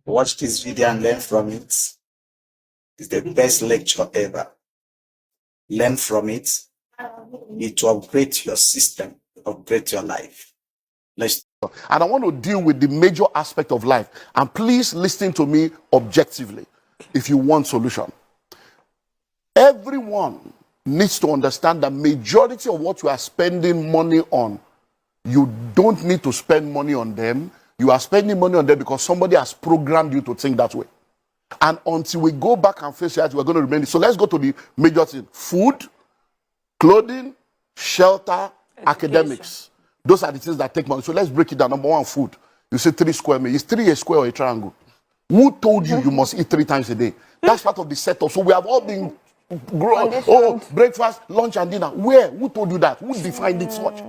Watch this video and learn from it. It's the best lecture ever. Learn from it. It will upgrade your system, upgrade your life. And I want to deal with the major aspect of life. And please listen to me objectively if you want solution. Everyone needs to understand that majority of what you are spending money on, you don't need to spend money on them. You are spending money on them because somebody has programmed you to think that way. And until we go back and face reality, we're going to remain. So let's go to the major thing. Food, clothing, shelter, academics. Those are the things that take money. So let's break it down. Number one, food. You say 3 square meters. Is 3 a square or a triangle? Who told you you must eat 3 times a day? That's part of the setup. So we have all been breakfast, lunch, and dinner. Where? Who told you that? Who defined it so much?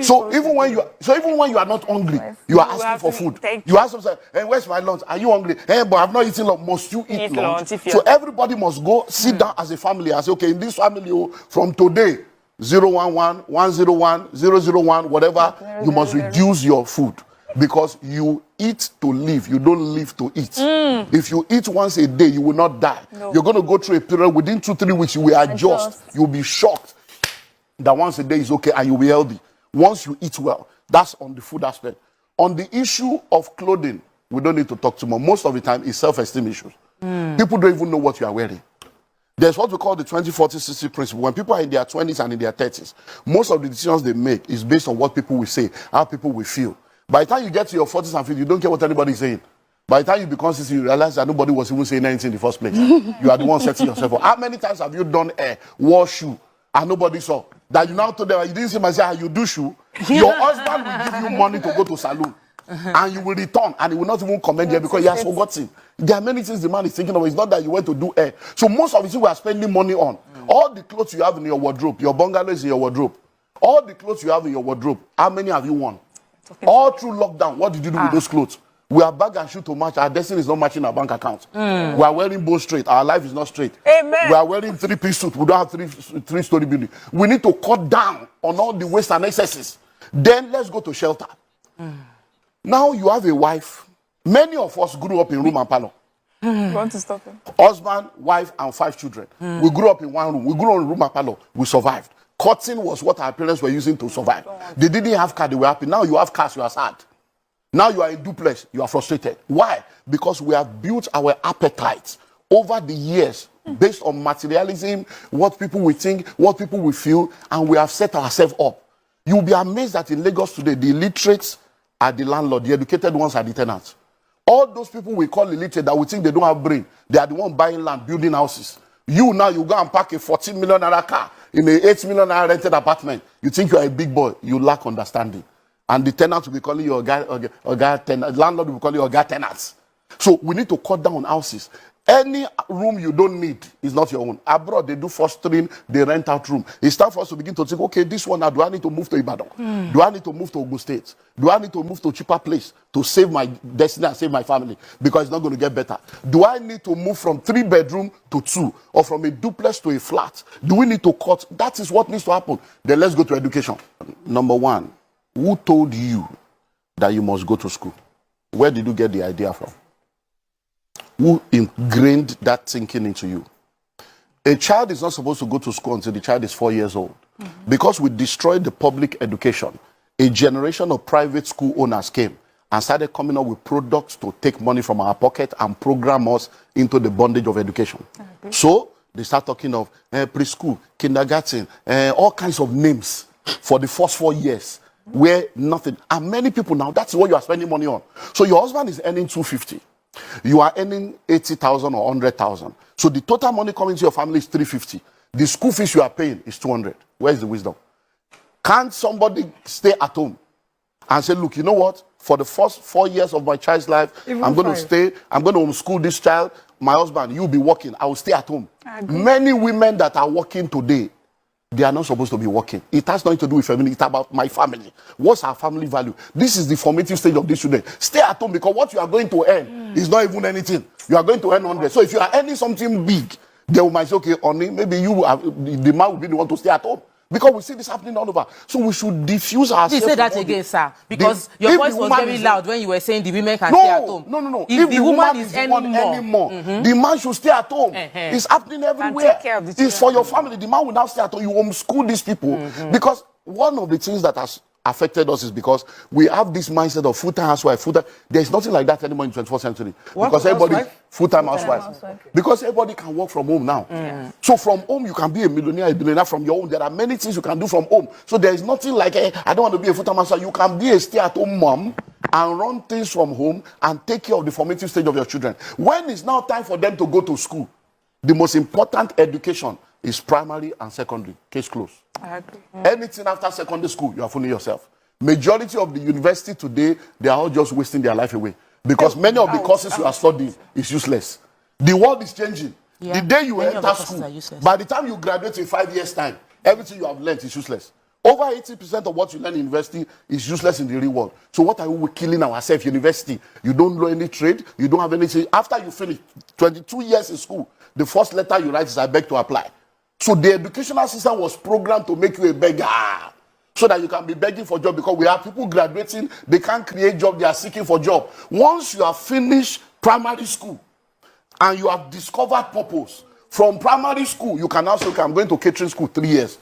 So even when you are not hungry, you are asking for food. You ask them, hey, where's my lunch? Are you hungry? Hey, but I've not eaten lunch. Must you eat lunch? So everybody must go sit down as a family and say, okay, in this family, from today, 011, 101, 001, whatever, you must reduce your food. Because you eat to live, you don't live to eat. If you eat once a day, you will not die. You're going to go through a period within 2-3 weeks, you will adjust. You'll be shocked that once a day is okay and you'll be healthy. Once you eat well, that's on the food aspect. On the issue of clothing, we don't need to talk too much. Most of the time, it's self-esteem issues. People don't even know what you are wearing. There's what we call the 20-40-60 principle. When people are in their 20s and in their 30s, most of the decisions they make is based on what people will say, how people will feel. By the time you get to your 40s and 50s, you don't care what anybody is saying. By the time you become 60, you realize that nobody was even saying anything in the first place. You are the one setting yourself up. How many times have you done hair, wore shoe, and nobody saw? That you now told them, you didn't see myself, how you do shoe. Your husband will give you money to go to salon. And you will return, and he will not even commend you because he has forgotten. There are many things the man is thinking of. It's not that you went to do hair. So most of the things we are spending money on, all the clothes you have in your wardrobe, your bungalow is in your wardrobe. All the clothes you have in your wardrobe, how many have you won? All through lockdown, what did you do with those clothes? We are bag and shoe to match. Our destiny is not matching our bank account. We are wearing both straight. Our life is not straight. Amen. We are wearing 3-piece suit. We don't have three-story building. We need to cut down on all the waste and excesses. Then let's go to shelter. Now you have a wife. Many of us grew up in room and parlor. You want to stop him? Husband, wife, and 5 children. We grew up in one room. We grew up in room and parlor. We survived. Cotton was what our parents were using to survive. They didn't have car, they were happy. Now you have cars, you are sad. Now you are in duplex, you are frustrated. Why? Because we have built our appetites over the years based on materialism, what people will think, what people will feel, and we have set ourselves up. You'll be amazed that in Lagos today, the illiterates are the landlord, the educated ones are the tenants. All those people we call illiterate that we think they don't have brain, they are the ones buying land, building houses. You now, you go and park a 14 million naira car in a 8 million naira rented apartment. You think you are a big boy. You lack understanding. And the tenant will be calling you a guy tenant. Landlord will be calling you a guy tenants. So we need to cut down on houses. Any room you don't need is not your own. Abroad, they do fostering, they rent out room. It's time for us to begin to think, okay, this one now, do I need to move to Ibadan? Do I need to move to Ogun State? Do I need to move to a cheaper place to save my destiny and save my family? Because it's not going to get better. Do I need to move from 3-bedroom to 2? Or from a duplex to a flat? Do we need to cut? That is what needs to happen. Then let's go to education. Number one, who told you that you must go to school? Where did you get the idea from? Who ingrained that thinking into you? A child is not supposed to go to school until the child is 4 years old. Because we destroyed the public education, a generation of private school owners came and started coming up with products to take money from our pocket and program us into the bondage of education. So they start talking of preschool, kindergarten, all kinds of names for the first 4 years where nothing. And many people now, that's what you are spending money on. So your husband is earning 250. You are earning 80,000 or 100,000. So the total money coming to your family is 350. The school fees you are paying is 200. Where's the wisdom? Can't somebody stay at home and say, look, you know what? For the first 4 years of my child's life, I'm going to stay. I'm going to homeschool this child. My husband, you'll be working. I will stay at home. Many women that are working today, they are not supposed to be working. It has nothing to do with family. It's about my family. What's our family value? This is the formative stage of this student. Stay at home because what you are going to earn is not even anything. You are going to earn 100. So if you are earning something big, they might say, okay, only maybe you, the man will be the one to stay at home. Because we see this happening all over. So we should diffuse ourselves. Please say that from all again, this. sir. Because your if voice the was woman very is- loud when you were saying the women can stay at home. No. If the woman is is the one anymore, the man should stay at home. It's happening everywhere. take care of the It's for your family. The man will now stay at home. You homeschool these people. Because one of the things that has affected us is because we have this mindset of full-time housewife, full-time. There's nothing like that anymore in the 21st century. What Because everybody, housewife? full-time housewife. Because everybody can work from home now. So from home, you can be a millionaire, a billionaire from your home. There are many things you can do from home. So there is nothing like, I don't want to be a full-time housewife. You can be a stay-at-home mom and run things from home and take care of the formative stage of your children. When it's now time for them to go to school, the most important education is primary and secondary. Case closed. I agree. Anything after secondary school, you are fooling yourself. Majority of the university today, they are all just wasting their life away. Because many of the courses you are studying is useless. The world is changing. Yeah, The day you many of the enter courses school, are useless. by the time you graduate in 5 years' time, everything you have learned is useless. Over 80% of what you learn in university is useless in the real world. So what are we killing ourselves? University, you don't know any trade, you don't have anything. After you finish 22 years in school, the first letter you write is I beg to apply. So the educational system was programmed to make you a beggar, so that you can be begging for job, because we have people graduating, they can't create job, they are seeking for job. Once you have finished primary school and you have discovered purpose, from primary school, you can now say, okay, I'm going to catering school 3 years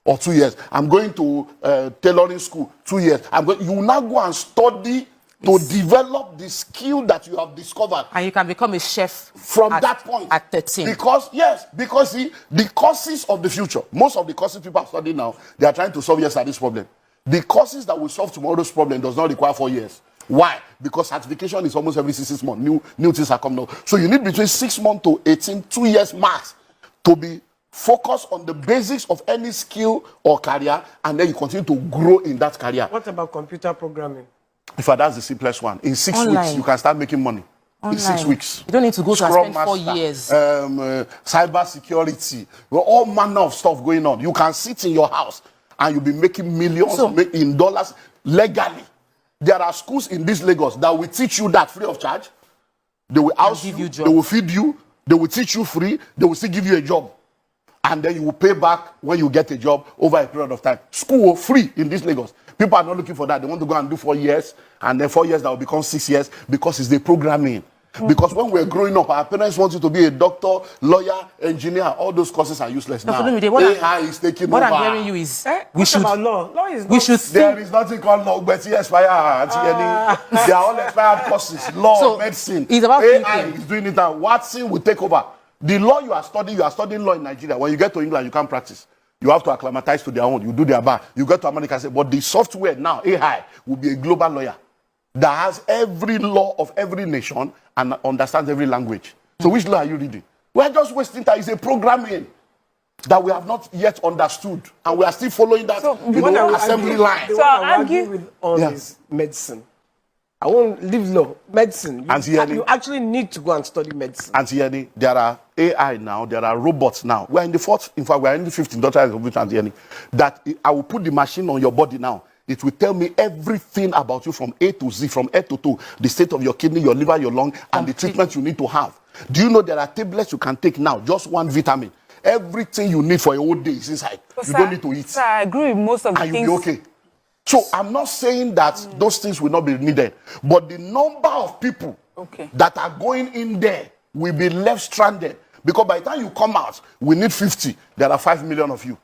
or 2 years. I'm going to tailoring school 2 years. You will now go and study to develop the skill that you have discovered. And you can become a chef From at, that point, at 13. because see, the courses of the future, most of the courses people are studying now, they are trying to solve yesterday's problem. The courses that will solve tomorrow's problem does not require 4 years. Why? Because certification is almost every 6 months. New things are coming out. So you need between 6 months to 18, 2 years max, to be focused on the basics of any skill or career, and then you continue to grow in that career. What about computer programming? In fact, that's the simplest one. In 6 Online. weeks, you can start making money. In 6 Online. weeks. You don't need to go to Scrum spend 4 Master, years. Cyber security, all manner of stuff going on. You can sit in your house and you'll be making millions in dollars legally. There are schools in this Lagos that will teach you that free of charge. They will house give you, you job. they will feed you, they will teach you free, they will still give you a job. And then you will pay back when you get a job over a period of time. School free in this Lagos. People are not looking for that. They want to go and do 4 years, and then 4 years that will become 6 years, because it's the programming. Because when we're growing up, our parents want you to be a doctor, lawyer, engineer. All those courses are useless now. AI is taking what over. I'm hearing you is we What should about law? Law is we not- should There think is nothing called law, but expired. They are all expired courses. Law, So, medicine. it's about AI thinking. is doing it now. Watson will take over. The law you are studying law in Nigeria. When you get to England, you can't practice. You have to acclimatize to their own. You do their bar. You get to America, say, but the software now, AI, will be a global lawyer that has every law of every nation and understands every language. So which law are you reading? We're just wasting time. It's a programming that we have not yet understood, and we are still following that assembly line. The So one I will argue- argue with on Yeah. is medicine. I won't leave law. Medicine. Auntie Annie. You actually need to go and study medicine. Auntie Annie, there are AI now, there are robots now. We're in the fourth, in fact, we're in the 15th industrial revolution, Auntie Annie, that I will put the machine on your body now. It will tell me everything about you from A to Z, from head to toe, the state of your kidney, your liver, your lung, and the treatment you need to have. Do you know there are tablets you can take now, just one vitamin? Everything you need for a whole day is inside. You don't need to eat. Sir, I agree with most of the And things. you'll be okay. So I'm not saying that those things will not be needed, but the number of people that are going in there will be left stranded, because by the time you come out, we need 50. There are 5 million of you.